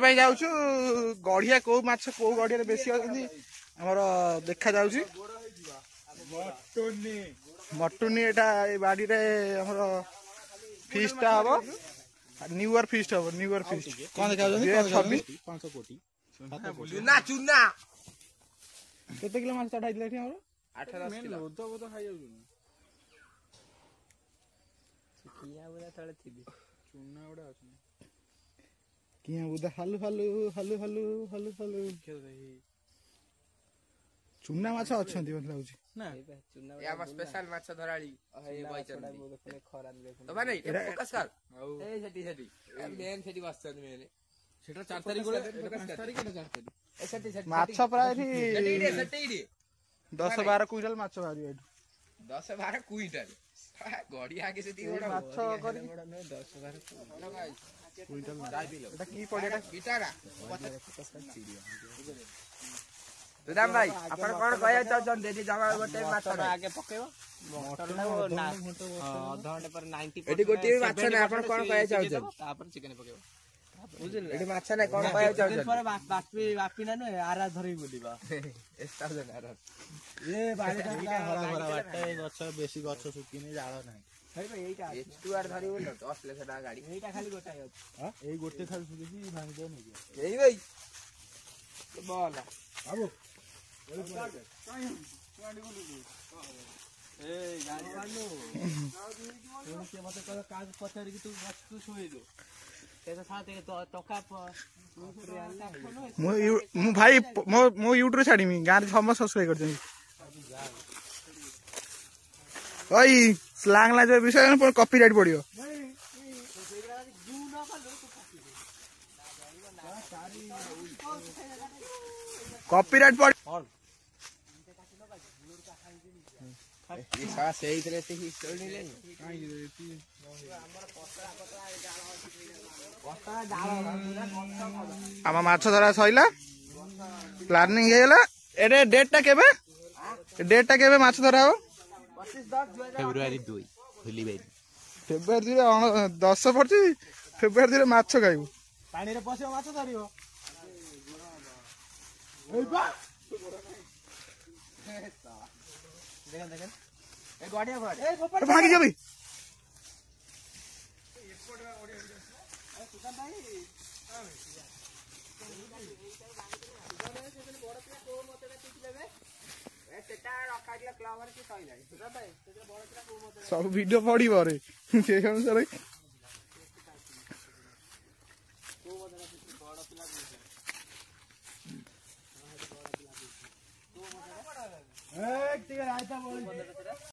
ପାଇଁ ଯାଉଛୁ ଗଢିଆ କୋଉ ମାଛ କୋଉ ଗଢିଆରେ ବେଶୀ ଅଛନ୍ତି ଆମର ଦେଖା ଯାଉଛି। ମଟୁନି ଏଟା ଏଇ ବାଡିରେ ଆମର ଫିଷ୍ଟ ଟା ହବ न्यू इयर फीस्ट हम न्यू इयर फीस्ट कौन देखा 500 कोटी चुना चुना केते किलो माछ चढ़ाई दिले हमरो 8-10 किलो तो तो खाइ जाउ किया बुदा तळे थिबी चुना उडा अछि किया बुदा हलु हलु हलु हलु हलु हलु चुना माछ अछंती मत लाउची ना या स्पेशल माछ धराळी ए बइचंदी खरान देखो तो माने फोकस कर ए सेठी सेठी मेन सेठी बसछन मेरे सेटा 4 तारिख गोले 5 तारिख ना 4 तारिख ए सेठी सेठी माछ प्राय थी सेठी 10-12 क्विंटल माछ भारी एठू 10-12 क्विंटल गड़ी आगे से दी बड़ा माछ करी 10-12 क्विंटल एटा की पड़ेटा गिटारा सुदाम भाई अपन कोन कहया चाहछन देदी जगह गोटे माछ आगे पकेबो मोटर ना आधा घंटे पर 90 एडी गोटे माछ ना अपन कोन कहया चाहछन तापर चिकन पकेबो बुझिल एडी माछ ना कोन कहया चाहछन पर बापी ना न आरा धरि बोलिबा 1000 आरा ए बाड़ी का हरा हरा बाटे गछ बेसी गछ सुकिनी जाळ नाही भाई भाई एटा H2R धरि बोल असले सेटा गाड़ी एटा खाली गोटाय अछि हां एई गोटे खाली सुकिसी भांग दे नै एई भाई बोला बाबू भाई मो यूट्यूब छाड़ी गाँव समस्त सब्सक्राइब कर स्लांग लाज विषय कॉपीराइट पड़ो कॉपीराइट पड़ आम माछ धरा सैला प्लानिंग हेला एरे डेट टा केबे माछ धरा हो फेब्रुआरी 2 होली भाई फेब्रुआरी 10 पड़छि फेब्रुआरी 2 माछ खाइबू पानी रे पसियो माछ धरियो ए बा देखन देखन ए गाड़िया भाग ए भागी जाबी एयरपोर्ट ओडिया ए सुदाम भाई बड़ पिया को मतडा टिक लेबे ए सेटा रखाइला क्लावर की सही जाई सुदाम भाई सेटा बड़ पिया को मतडा सब वीडियो पड़ी बारे के अनुसार को मतडा बड़ पिया एक टिके रायता बोल